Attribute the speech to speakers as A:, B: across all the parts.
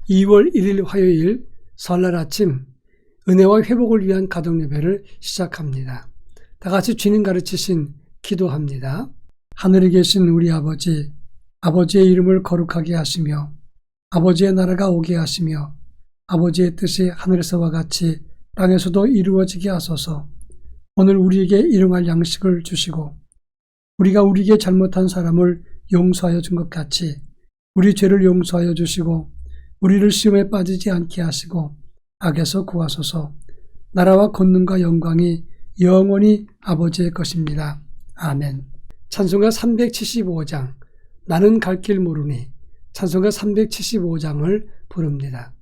A: 2월 1일 화요일 설날 아침 은혜와 회복을 위한 가정예배를 시작합니다. 다 같이 주님 가르치신 기도합니다. 하늘에 계신 우리 아버지, 아버지의 이름을 거룩하게 하시며 아버지의 나라가 오게 하시며 아버지의 뜻이 하늘에서와 같이 땅에서도 이루어지게 하소서. 오늘 우리에게 일용할 양식을 주시고 우리가 우리에게 잘못한 사람을 용서하여 준 것 같이 우리 죄를 용서하여 주시고 우리를 시험에 빠지지 않게 하시고 악에서 구하소서. 나라와 권능과 영광이 영원히 아버지의 것입니다. 아멘. 찬송가 375장 나는 갈 길 모르니 찬송가 375장을 부릅니다.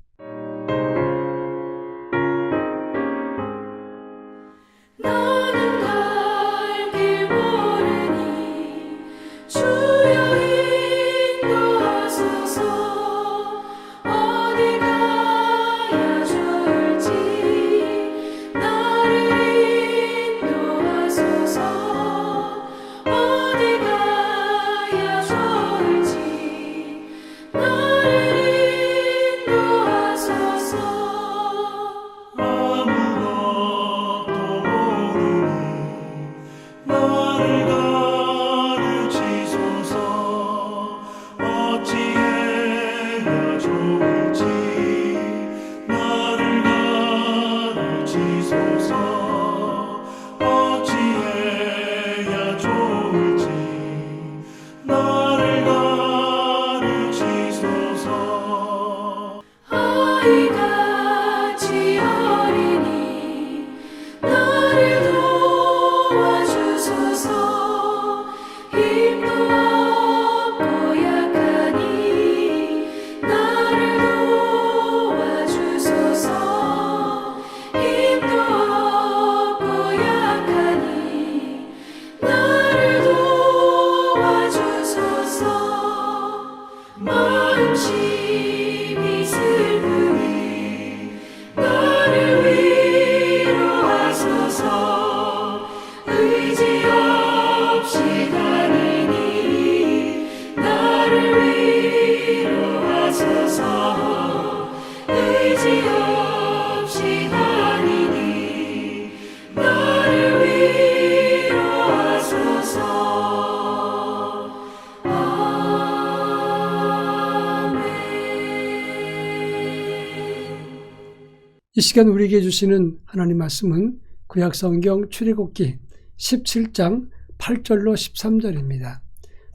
A: 이 시간 우리에게 주시는 하나님 말씀은 구약성경 출애굽기 17장 8절로 13절입니다.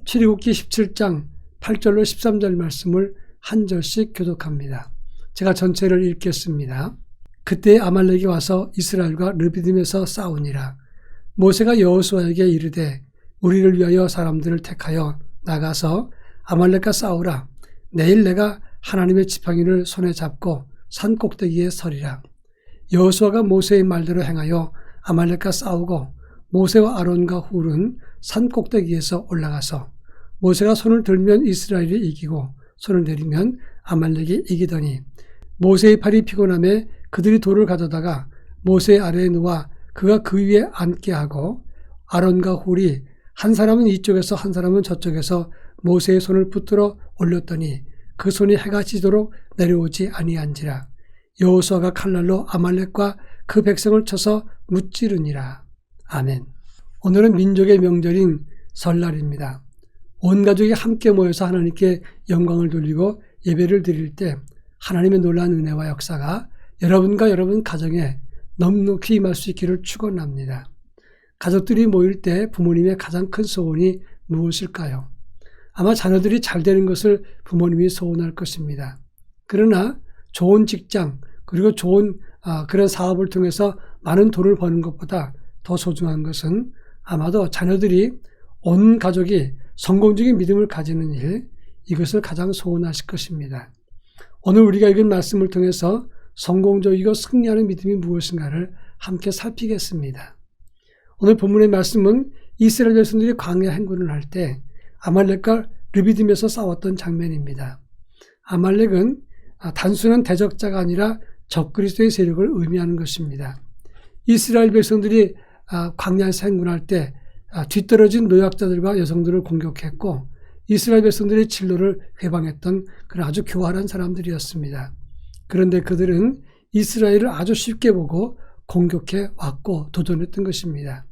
A: 출애굽기 17장 8절로 13절 말씀을 한 절씩 교독합니다. 제가 전체를 읽겠습니다. 그때 아말렉이 와서 이스라엘과 르비딤에서 싸우니라. 모세가 여호수아에게 이르되 우리를 위하여 사람들을 택하여 나가서 아말렉과 싸우라. 내일 내가 하나님의 지팡이를 손에 잡고 산 꼭대기에 서리라. 여호수아가 모세의 말대로 행하여 아말렉과 싸우고 모세와 아론과 훌은 산 꼭대기에서 올라가서 모세가 손을 들면 이스라엘이 이기고 손을 내리면 아말렉이 이기더니 모세의 팔이 피곤함에 그들이 돌을 가져다가 모세 아래에 놓아 그가 그 위에 앉게 하고 아론과 훌이 한 사람은 이쪽에서 한 사람은 저쪽에서 모세의 손을 붙들어 올렸더니 그 손이 해가 지도록 내려오지 아니한지라. 여호수아가 칼날로 아말렉과 그 백성을 쳐서 무찌르니라. 아멘. 오늘은 민족의 명절인 설날입니다. 온 가족이 함께 모여서 하나님께 영광을 돌리고 예배를 드릴 때 하나님의 놀라운 은혜와 역사가 여러분과 여러분 가정에 넉넉히 임할 수 있기를 축원합니다. 가족들이 모일 때 부모님의 가장 큰 소원이 무엇일까요? 아마 자녀들이 잘 되는 것을 부모님이 소원할 것입니다. 그러나 좋은 직장 그리고 좋은 그런 사업을 통해서 많은 돈을 버는 것보다 더 소중한 것은 아마도 자녀들이 온 가족이 성공적인 믿음을 가지는 일, 이것을 가장 소원하실 것입니다. 오늘 우리가 읽은 말씀을 통해서 성공적이고 승리하는 믿음이 무엇인가를 함께 살피겠습니다. 오늘 본문의 말씀은 이스라엘 백성들이 광야 행군을 할 때 아말렉과 르비딤에서 싸웠던 장면입니다. 아말렉은 단순한 대적자가 아니라 적그리스도의 세력을 의미하는 것입니다. 이스라엘 백성들이 광야에서 행군할 때 뒤떨어진 노약자들과 여성들을 공격했고 이스라엘 백성들의 진로를 회방했던 그런 아주 교활한 사람들이었습니다. 그런데 그들은 이스라엘을 아주 쉽게 보고 공격해 왔고 도전했던 것입니다.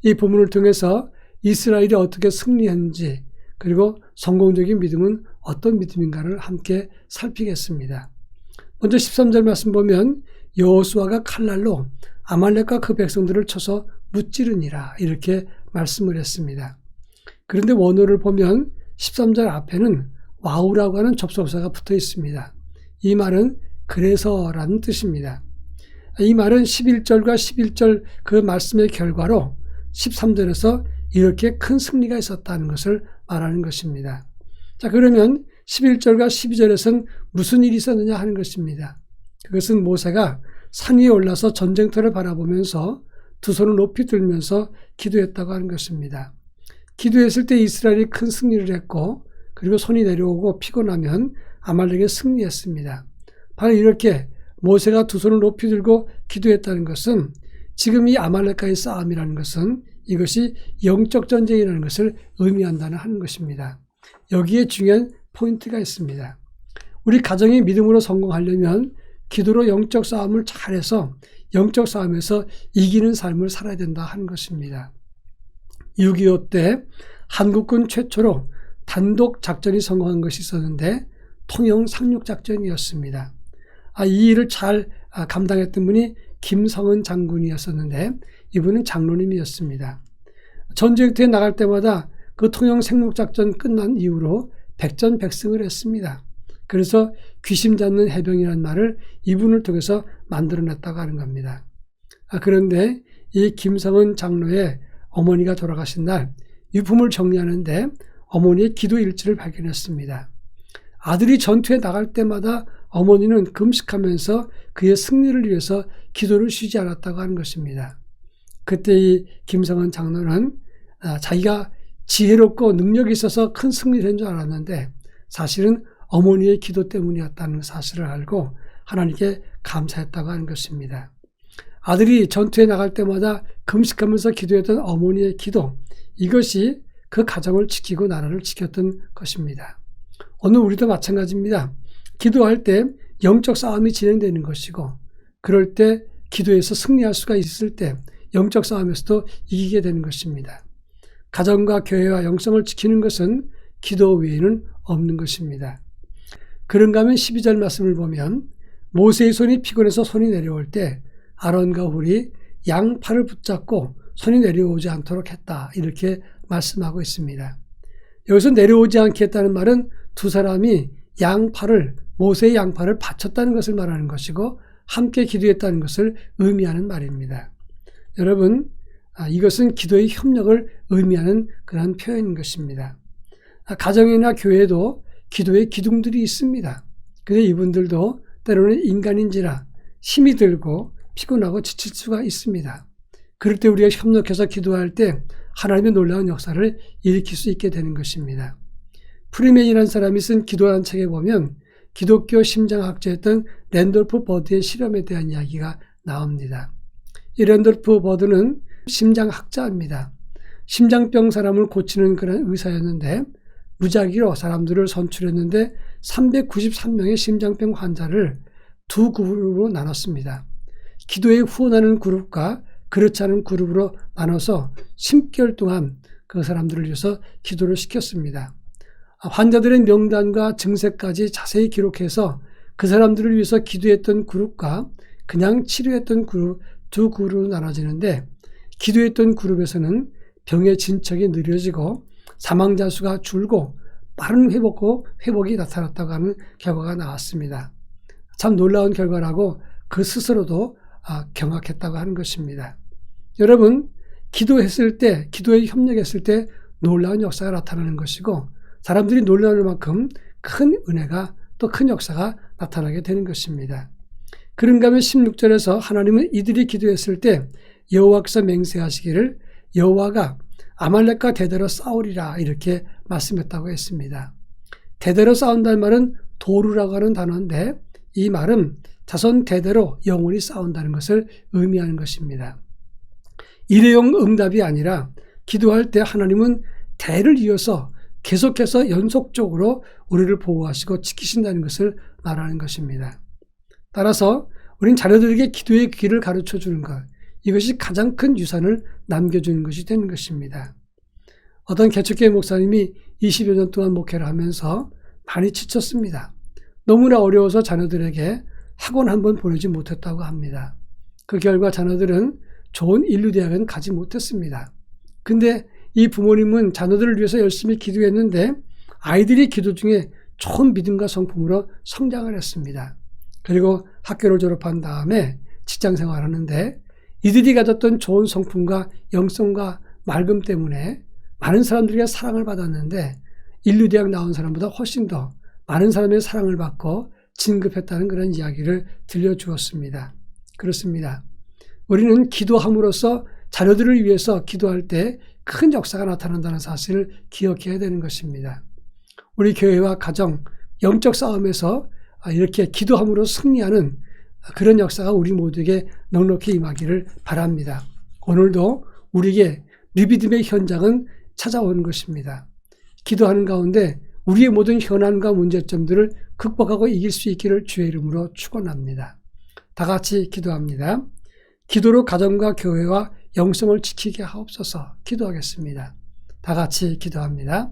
A: 이 본문을 통해서 이스라엘이 어떻게 승리했는지 그리고 성공적인 믿음은 어떤 믿음인가를 함께 살피겠습니다. 먼저 13절 말씀 보면 여호수아가 칼날로 아말렉과 그 백성들을 쳐서 무찌르니라 이렇게 말씀을 했습니다. 그런데 원어를 보면 13절 앞에는 와우라고 하는 접속사가 붙어 있습니다. 이 말은 그래서라는 뜻입니다. 이 말은 11절과 11절 그 말씀의 결과로 13절에서 이렇게 큰 승리가 있었다는 것을 말하는 것입니다. 자, 그러면 11절과 12절에서는 무슨 일이 있었느냐 하는 것입니다. 그것은 모세가 산 위에 올라서 전쟁터를 바라보면서 두 손을 높이 들면서 기도했다고 하는 것입니다. 기도했을 때 이스라엘이 큰 승리를 했고 그리고 손이 내려오고 피곤하면 아말렉이 승리했습니다. 바로 이렇게 모세가 두 손을 높이 들고 기도했다는 것은 지금 이 아말렉과의 싸움이라는 것은 이것이 영적 전쟁이라는 것을 의미한다는 하는 것입니다. 여기에 중요한 포인트가 있습니다. 우리 가정이 믿음으로 성공하려면 기도로 영적 싸움을 잘해서 영적 싸움에서 이기는 삶을 살아야 된다 하는 것입니다. 6.25 때 한국군 최초로 단독 작전이 성공한 것이 있었는데 통영 상륙작전이었습니다. 이 일을 잘 감당했던 분이 김성은 장군이었었는데 이분은 장로님이었습니다. 전쟁터에 나갈 때마다 그 통영 상륙작전 끝난 이후로 백전백승을 했습니다. 그래서 귀심 잡는 해병이라는 말을 이분을 통해서 만들어냈다고 하는 겁니다. 그런데 이 김성은 장로의 어머니가 돌아가신 날 유품을 정리하는데 어머니의 기도 일지를 발견했습니다. 아들이 전투에 나갈 때마다 어머니는 금식하면서 그의 승리를 위해서 기도를 쉬지 않았다고 하는 것입니다. 그때 이 김성은 장로는 자기가 지혜롭고 능력이 있어서 큰 승리를 한 줄 알았는데 사실은 어머니의 기도 때문이었다는 사실을 알고 하나님께 감사했다고 하는 것입니다. 아들이 전투에 나갈 때마다 금식하면서 기도했던 어머니의 기도, 이것이 그 가정을 지키고 나라를 지켰던 것입니다. 오늘 우리도 마찬가지입니다. 기도할 때 영적 싸움이 진행되는 것이고 그럴 때 기도에서 승리할 수가 있을 때 영적 싸움에서도 이기게 되는 것입니다. 가정과 교회와 영성을 지키는 것은 기도 외에는 없는 것입니다. 그런가 하면 12절 말씀을 보면 모세의 손이 피곤해서 손이 내려올 때 아론과 훌이 양팔을 붙잡고 손이 내려오지 않도록 했다. 이렇게 말씀하고 있습니다. 여기서 내려오지 않게 했다는 말은 두 사람이 모세의 양팔을 받쳤다는 것을 말하는 것이고 함께 기도했다는 것을 의미하는 말입니다. 여러분, 이것은 기도의 협력을 의미하는 그런 표현인 것입니다. 가정이나 교회도 기도의 기둥들이 있습니다. 그런데 이분들도 때로는 인간인지라 힘이 들고 피곤하고 지칠 수가 있습니다. 그럴 때 우리가 협력해서 기도할 때 하나님의 놀라운 역사를 일으킬 수 있게 되는 것입니다. 프리맨이라는 사람이 쓴 기도라는 책에 보면 기독교 심장학자였던 랜돌프 버드의 실험에 대한 이야기가 나옵니다. 이 랜돌프 버드는 심장학자입니다. 심장병 사람을 고치는 그런 의사였는데 무작위로 사람들을 선출했는데 393명의 심장병 환자를 두 그룹으로 나눴습니다. 기도에 후원하는 그룹과 그렇지 않은 그룹으로 나눠서 10개월 동안 그 사람들을 위해서 기도를 시켰습니다. 환자들의 명단과 증세까지 자세히 기록해서 그 사람들을 위해서 기도했던 그룹과 그냥 치료했던 그룹 두 그룹으로 나눠지는데 기도했던 그룹에서는 병의 진척이 느려지고 사망자 수가 줄고 빠른 회복이 나타났다고 하는 결과가 나왔습니다. 참 놀라운 결과라고 그 스스로도 경악했다고 하는 것입니다. 여러분, 기도했을 때, 기도에 협력했을 때 놀라운 역사가 나타나는 것이고 사람들이 놀라울 만큼 큰 은혜가 또 큰 역사가 나타나게 되는 것입니다. 그런가 하면 16절에서 하나님은 이들이 기도했을 때 여호와께서 맹세하시기를 여호와가 아말렉과 대대로 싸우리라 이렇게 말씀했다고 했습니다. 대대로 싸운다는 말은 도루라고 하는 단어인데 이 말은 자손 대대로 영원히 싸운다는 것을 의미하는 것입니다. 일회용 응답이 아니라 기도할 때 하나님은 대를 이어서 계속해서 연속적으로 우리를 보호하시고 지키신다는 것을 말하는 것입니다. 따라서 우린 자녀들에게 기도의 길을 가르쳐 주는 것, 이것이 가장 큰 유산을 남겨주는 것이 되는 것입니다. 어떤 개척교회 목사님이 20여 년 동안 목회를 하면서 많이 지쳤습니다. 너무나 어려워서 자녀들에게 학원 한 번 보내지 못했다고 합니다. 그 결과 자녀들은 좋은 인류대학은 가지 못했습니다. 근데 이 부모님은 자녀들을 위해서 열심히 기도했는데 아이들이 기도 중에 좋은 믿음과 성품으로 성장을 했습니다. 그리고 학교를 졸업한 다음에 직장 생활하는데 이들이 가졌던 좋은 성품과 영성과 맑음 때문에 많은 사람들에게 사랑을 받았는데 인류대학 나온 사람보다 훨씬 더 많은 사람의 사랑을 받고 진급했다는 그런 이야기를 들려주었습니다. 그렇습니다. 우리는 기도함으로써 자녀들을 위해서 기도할 때 큰 역사가 나타난다는 사실을 기억해야 되는 것입니다. 우리 교회와 가정, 영적 싸움에서 이렇게 기도함으로 승리하는 그런 역사가 우리 모두에게 넉넉히 임하기를 바랍니다. 오늘도 우리에게 믿음의 현장은 찾아오는 것입니다. 기도하는 가운데 우리의 모든 현안과 문제점들을 극복하고 이길 수 있기를 주의 이름으로 축원합니다. 다 같이 기도합니다. 기도로 가정과 교회와 영성을 지키게 하옵소서. 기도하겠습니다. 다 같이 기도합니다.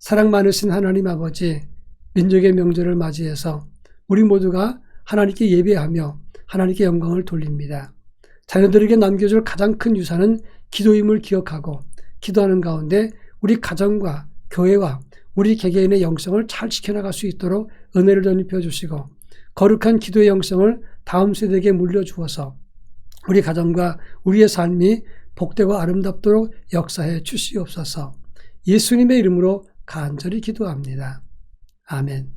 A: 사랑 많으신 하나님 아버지, 민족의 명절을 맞이해서 우리 모두가 하나님께 예배하며 하나님께 영광을 돌립니다. 자녀들에게 남겨줄 가장 큰 유산은 기도임을 기억하고 기도하는 가운데 우리 가정과 교회와 우리 개개인의 영성을 잘 지켜나갈 수 있도록 은혜를 덧입혀 주시고 거룩한 기도의 영성을 다음 세대에게 물려주어서 우리 가정과 우리의 삶이 복되고 아름답도록 역사해 주시옵소서. 예수님의 이름으로 간절히 기도합니다. 아멘.